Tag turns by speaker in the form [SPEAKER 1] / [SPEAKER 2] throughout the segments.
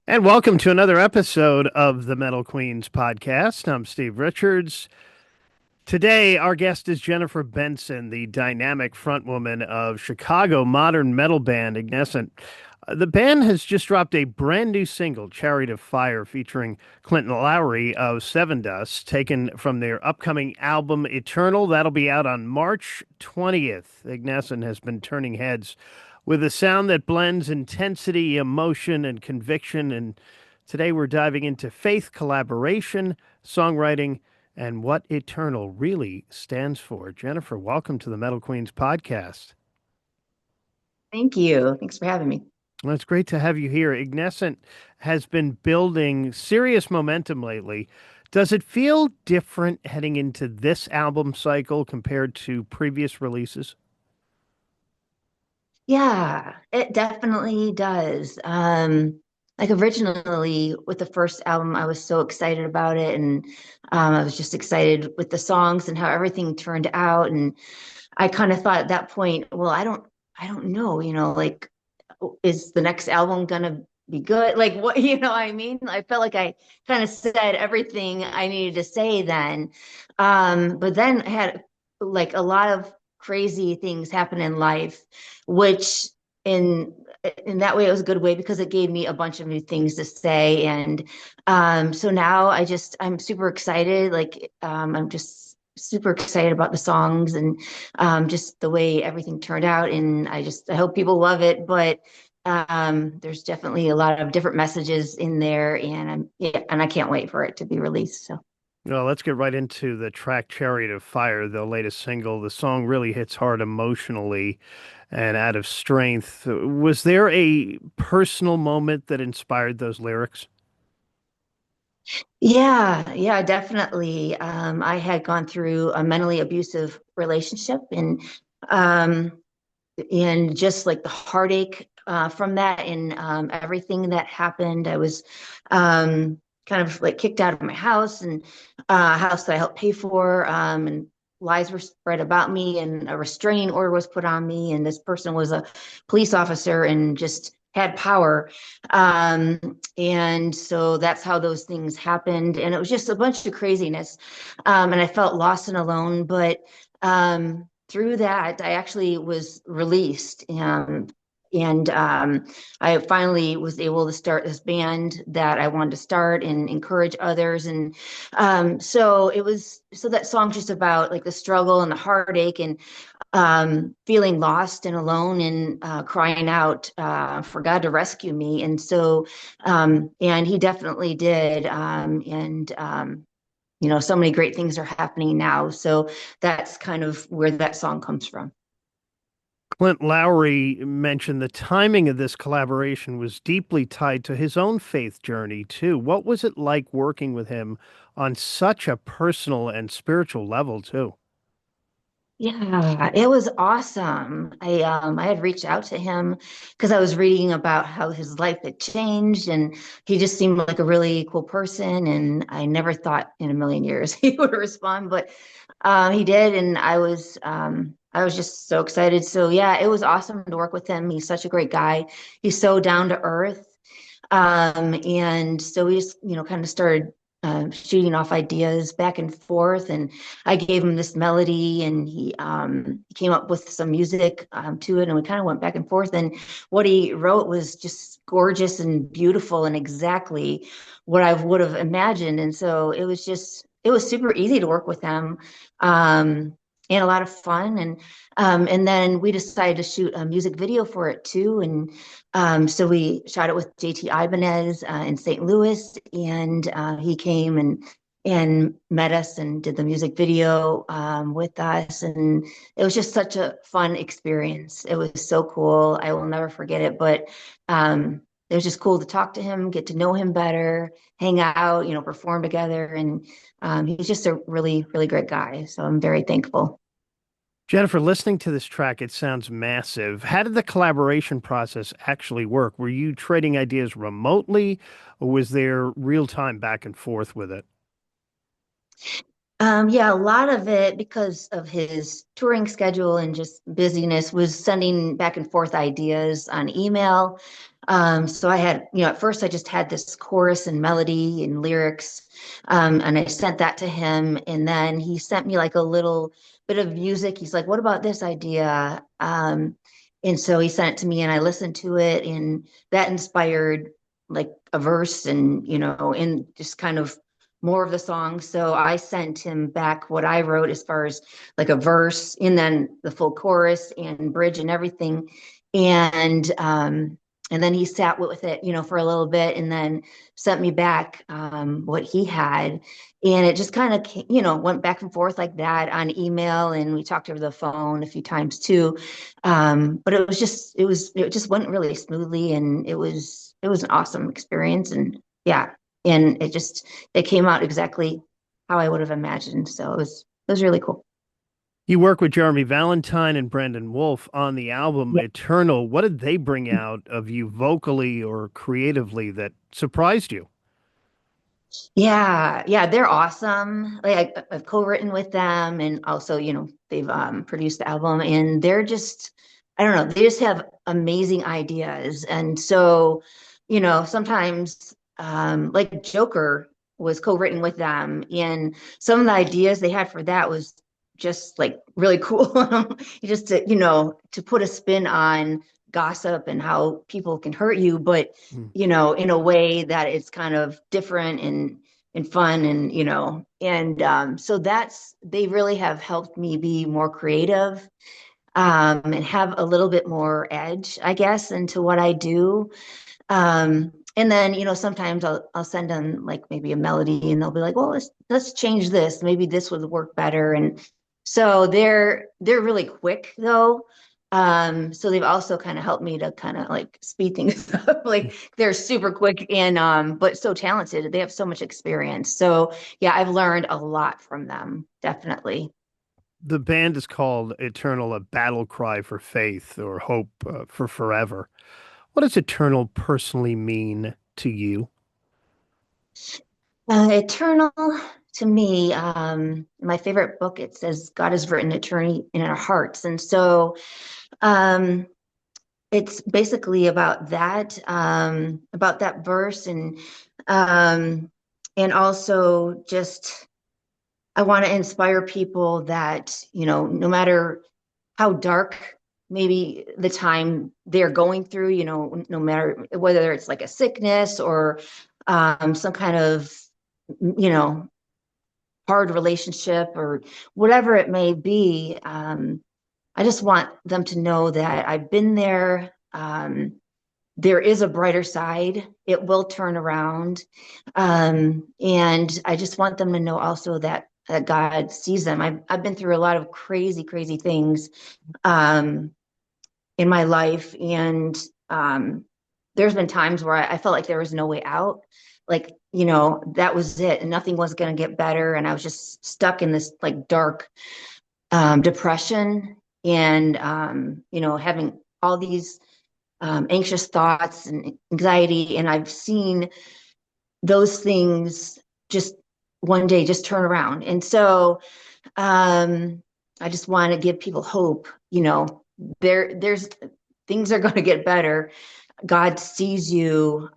[SPEAKER 1] And welcome to another episode of the Metal Queens podcast. I'm Steve Richards. Today, our guest is Jennifer Benson, the dynamic frontwoman of Chicago modern metal band IGNESCENT. The band has just dropped a brand new single, Chariot of Fire, featuring Clint Lowery of Sevendust, taken from their upcoming album Eternal. That'll be out on March 20th. IGNESCENT has been turning heads with a sound that blends intensity, emotion, and conviction. And today we're diving into faith, collaboration, songwriting, and what Eternal really stands for. Jennifer, welcome to the Metal Queens podcast.
[SPEAKER 2] Thank you. Thanks for having me.
[SPEAKER 1] Well, it's great to have you here. IGNESCENT has been building serious momentum lately. Does it feel different heading into this album cycle compared to previous releases?
[SPEAKER 2] Yeah, it definitely does. Like originally with the first album, I was so excited about it, and I was just excited with the songs and how everything turned out. And I kind of thought at that point, well, I don't know, like, is the next album gonna be good? Like, what, I mean? I felt like I kind of said everything I needed to say then. But then I had like a lot of crazy things happen in life, which in in that way it was a good way because it gave me a bunch of new things to say. And so now I'm super excited. Like I'm just super excited about the songs and just the way everything turned out. And I hope people love it. But there's definitely a lot of different messages in there, and I can't wait for it to be released. So.
[SPEAKER 1] Well, let's get right into the track Chariot of Fire, the latest single. The song really hits hard emotionally and out of strength. Was there a personal moment that inspired those lyrics?
[SPEAKER 2] Yeah, definitely. I had gone through a mentally abusive relationship, um, and just like the heartache from that, and everything that happened. I was kind of like kicked out of my house, and a house that I helped pay for, and lies were spread about me, and a restraining order was put on me, and this person was a police officer and just had power. And so that's how those things happened. And it was just a bunch of craziness. And I felt lost and alone. But through that, I actually was released. And I finally was able to start this band that I wanted to start and encourage others. And so that song's just about like the struggle and the heartache and feeling lost and alone and crying out for God to rescue me. And so, and he definitely did. So many great things are happening now. So that's kind of where that song comes from.
[SPEAKER 1] Clint Lowery mentioned the timing of this collaboration was deeply tied to his own faith journey, too. What was it like working with him on such a personal and spiritual level, too?
[SPEAKER 2] Yeah, it was awesome. I had reached out to him because I was reading about how his life had changed, and he just seemed like a really cool person, and I never thought in a million years he would respond, but he did, and I was just so excited. So yeah, it was awesome to work with him. He's such a great guy. He's so down to earth. And so we just, kind of started shooting off ideas back and forth. And I gave him this melody, and he came up with some music to it, and we kind of went back and forth. And what he wrote was just gorgeous and beautiful, and exactly what I would have imagined. And so it was super easy to work with him. And a lot of fun, and then we decided to shoot a music video for it too, and so we shot it with JT Ibanez in St. Louis, and he came and met us and did the music video with us. And it was just such a fun experience. It was so cool. I will never forget it. But it was just cool to talk to him, get to know him better, hang out, perform together. And he's just a really, really great guy. So I'm very thankful.
[SPEAKER 1] Jennifer, listening to this track, it sounds massive. How did the collaboration process actually work? Were you trading ideas remotely, or was there real time back and forth with it?
[SPEAKER 2] Yeah, a lot of it because of his touring schedule and just busyness was sending back and forth ideas on email. So I had, at first I just had this chorus and melody and lyrics, and I sent that to him, and then he sent me like a little bit of music. He's like, "What about this idea?" And so he sent it to me, and I listened to it, and that inspired like a verse, and just kind of more of the song. So I sent him back what I wrote as far as like a verse, and then the full chorus and bridge and everything, and and then he sat with it, for a little bit, and then sent me back what he had. And it just kind of, went back and forth like that on email, and we talked over the phone a few times too. But it just went really smoothly, and it was an awesome experience. And yeah, and it came out exactly how I would have imagined. So it was really cool.
[SPEAKER 1] You work with Jeremy Valentine and Brandon Wolfe on the album Eternal. What did they bring out of you vocally or creatively that surprised you?
[SPEAKER 2] Yeah, they're awesome. Like I've co-written with them, and also, they've produced the album, and they're just, I don't know, they just have amazing ideas. And so, sometimes, like Joker was co-written with them, and some of the ideas they had for that was just like really cool. Just to put a spin on gossip and how people can hurt you, but
[SPEAKER 1] Hmm.
[SPEAKER 2] in a way that it's kind of different and fun, and so they really have helped me be more creative, and have a little bit more edge, I guess, into what I do. And then, sometimes I'll send them like maybe a melody, and they'll be like, well, let's change this. Maybe this would work better. And so they're really quick though. So they've also kind of helped me to kind of like speed things up. Like they're super quick and but so talented. They have so much experience. So yeah, I've learned a lot from them, definitely.
[SPEAKER 1] The band is called Eternal, a battle cry for faith or hope for forever. What does eternal personally mean to you?
[SPEAKER 2] Eternal to me, my favorite book, it says God has written eternity in our hearts. And so um, it's basically about that verse, um, and also just I want to inspire people that, no matter how dark maybe the time they're going through, no matter whether it's like a sickness or some kind of, you know, hard relationship or whatever it may be. I just want them to know that I've been there. There is a brighter side. It will turn around. And I just want them to know also that God sees them. I've been through a lot of crazy, crazy things um, in my life. And there's been times where I felt like there was no way out. Like, that was it. And nothing was going to get better. And I was just stuck in this like dark depression and, having all these anxious thoughts and anxiety. And I've seen those things just one day just turn around. And so I just want to give people hope. There's things are going to get better. God sees you.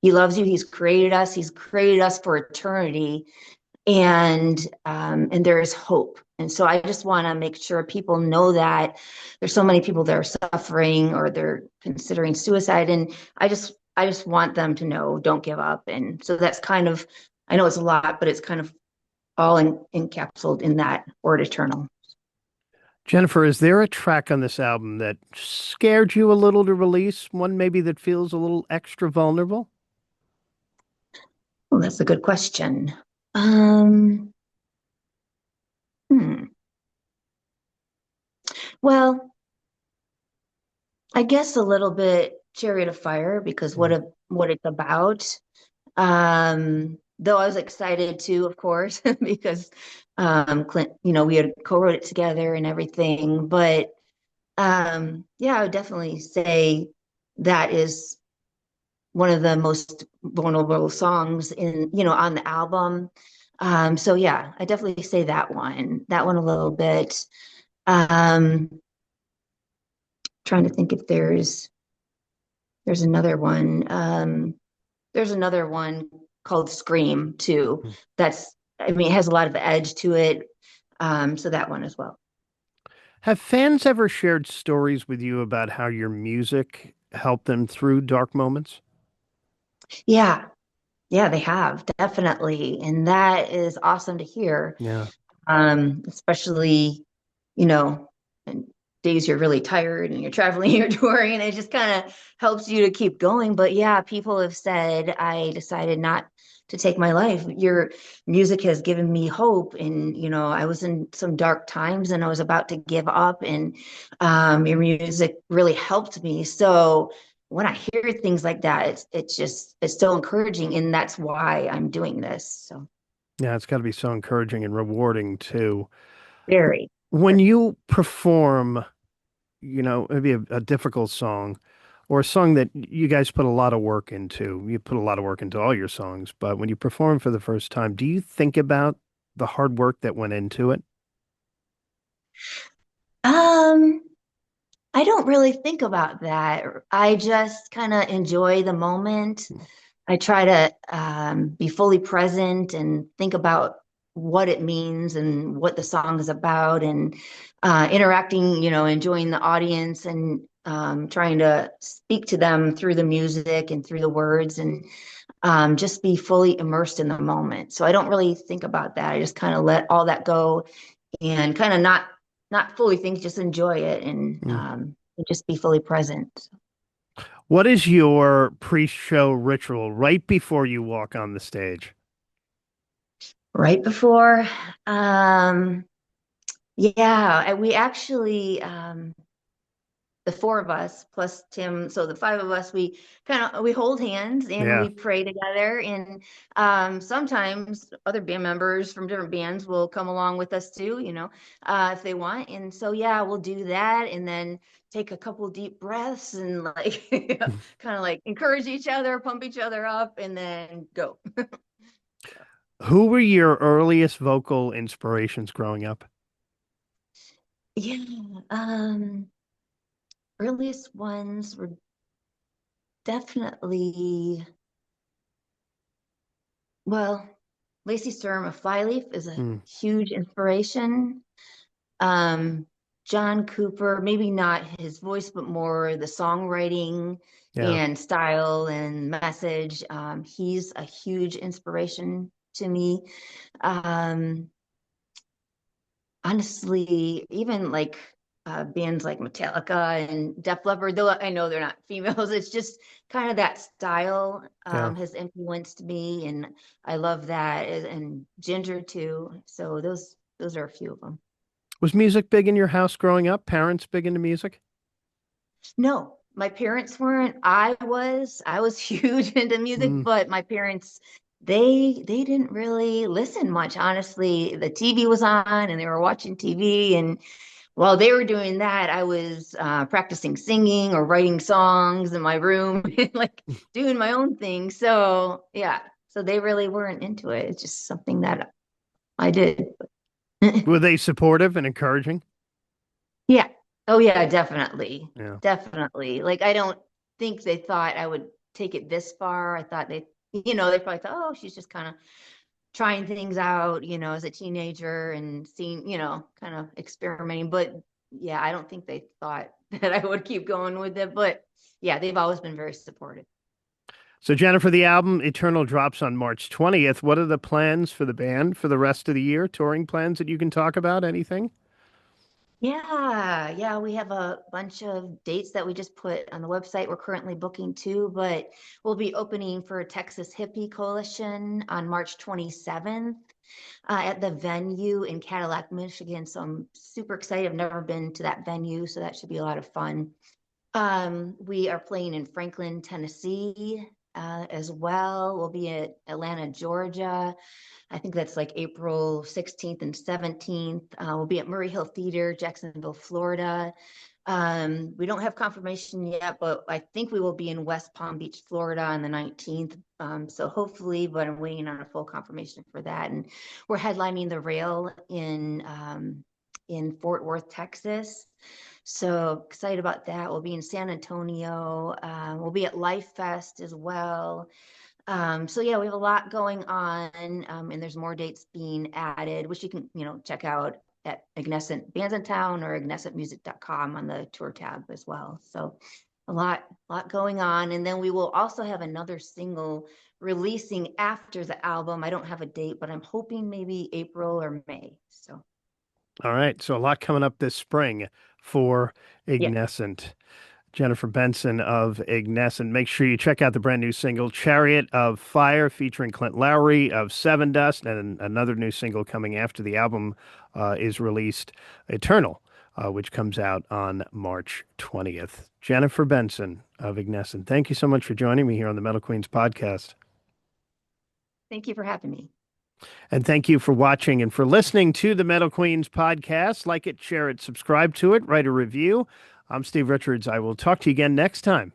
[SPEAKER 2] He loves you. He's created us. He's created us for eternity, and there is hope. And so I just want to make sure people know that there's so many people that are suffering or they're considering suicide, and I just want them to know don't give up. And so that's kind of, I know it's a lot, but it's kind of all encapsulated in that word eternal.
[SPEAKER 1] Jennifer, is there a track on this album that scared you a little to release? One maybe that feels a little extra vulnerable?
[SPEAKER 2] Well, that's a good question. Um, hmm. Well, I guess a little bit Chariot of Fire because
[SPEAKER 1] Mm.
[SPEAKER 2] what it's about. Though I was excited too, of course, because Clint, we had co-wrote it together and everything. But yeah, I would definitely say that is one of the most vulnerable songs on the album. So yeah, I definitely say that one a little bit. Um, Trying to think if there's There's another one. There's another one called Scream too. That's, I mean, it has a lot of edge to it. So that one as well.
[SPEAKER 1] Have fans ever shared stories with you about how your music helped them through dark moments?
[SPEAKER 2] Yeah, yeah, they have definitely, and that is awesome to hear.
[SPEAKER 1] Yeah.
[SPEAKER 2] Especially, you know, and days you're really tired and you're traveling, you're touring, and it just kind of helps you to keep going. But yeah, people have said, I decided not to take my life. Your music has given me hope. And, I was in some dark times and I was about to give up, and your music really helped me. So when I hear things like that, it's so encouraging. And that's why I'm doing this. So
[SPEAKER 1] Yeah, it's got to be so encouraging and rewarding too.
[SPEAKER 2] very.
[SPEAKER 1] When you perform, maybe a difficult song or a song that you guys put a lot of work into, you put a lot of work into all your songs, but when you perform for the first time, do you think about the hard work that went into it?
[SPEAKER 2] Um, I don't really think about that. I just kind of enjoy the moment. I try to be fully present and think about what it means and what the song is about, and interacting, enjoying the audience, and trying to speak to them through the music and through the words, and just be fully immersed in the moment. So I don't really think about that. I just kind of let all that go and kind of not fully think, just enjoy it,
[SPEAKER 1] Mm.
[SPEAKER 2] and just be fully present.
[SPEAKER 1] What is your pre-show ritual right before you walk on the stage?
[SPEAKER 2] Right before, yeah, we actually, the four of us plus Tim, so the five of us, we hold hands and
[SPEAKER 1] Yeah.
[SPEAKER 2] we pray together. And sometimes other band members from different bands will come along with us too, if they want. And so yeah, we'll do that, and then take a couple deep breaths and like kind of like encourage each other, pump each other up, and then go.
[SPEAKER 1] Who were your earliest vocal inspirations growing up?
[SPEAKER 2] Yeah, earliest ones were definitely, well, Lacey Sturm of Flyleaf is a
[SPEAKER 1] Mm.
[SPEAKER 2] huge inspiration. Um, John Cooper, maybe not his voice, but more the songwriting
[SPEAKER 1] Yeah.
[SPEAKER 2] and style and message. He's a huge inspiration to me. Um, Honestly, even like bands like Metallica and Def Leppard, though I know they're not females, it's just kind of that style
[SPEAKER 1] Yeah.
[SPEAKER 2] has influenced me, and I love that, and Jinjer too. So those are a few of them.
[SPEAKER 1] Was music big in your house growing up? Parents big into music?
[SPEAKER 2] No, my parents weren't. I was huge into music,
[SPEAKER 1] Mm.
[SPEAKER 2] but my parents, they didn't really listen much, honestly. The TV was on and they were watching TV, and while they were doing that, I was practicing singing or writing songs in my room and like doing my own thing. So yeah, so they really weren't into it. It's just something that I did.
[SPEAKER 1] Were they supportive and encouraging?
[SPEAKER 2] Yeah. Oh yeah, definitely.
[SPEAKER 1] Yeah.
[SPEAKER 2] Definitely. Like I don't think they thought I would take it this far. I thought they probably thought, oh, she's just kind of trying things out, as a teenager and seeing, kind of experimenting. But yeah, I don't think they thought that I would keep going with it. But yeah, they've always been very supportive.
[SPEAKER 1] So, Jennifer, the album Eternal drops on March 20th. What are the plans for the band for the rest of the year? Touring plans that you can talk about? Anything?
[SPEAKER 2] Yeah, yeah, we have a bunch of dates that we just put on the website. We're currently booking too, but we'll be opening for Texas Hippie Coalition on March 27th at the venue in Cadillac, Michigan. So I'm super excited. I've never been to that venue, so that should be a lot of fun. We are playing in Franklin, Tennessee, as well. We'll be at Atlanta, Georgia. I think that's like April 16th and 17th. We'll be at Murray Hill Theater, Jacksonville, Florida. We don't have confirmation yet, but I think we will be in West Palm Beach, Florida on the 19th. So hopefully, but I'm waiting on a full confirmation for that. And we're headlining the Rail in Fort Worth, Texas. So excited about that. We'll be in San Antonio. We'll be at Life Fest as well. So yeah, we have a lot going on, and there's more dates being added, which you can, check out at Ignescent Bands in Town or ignescentmusic.com on the tour tab as well. So a lot going on. And then we will also have another single releasing after the album. I don't have a date, but I'm hoping maybe April or May. So
[SPEAKER 1] All right. So a lot coming up this spring for
[SPEAKER 2] yeah.
[SPEAKER 1] Ignescent. Jennifer Benson of IGNESCENT. Make sure you check out the brand new single, Chariot of Fire, featuring Clint Lowery of Sevendust, and another new single coming after the album is released, Eternal, which comes out on March 20th. Jennifer Benson of IGNESCENT, thank you so much for joining me here on the Metal Queens podcast.
[SPEAKER 2] Thank you for having me.
[SPEAKER 1] And thank you for watching and for listening to the Metal Queens podcast. Like it, share it, subscribe to it, write a review. I'm Steve Richards. I will talk to you again next time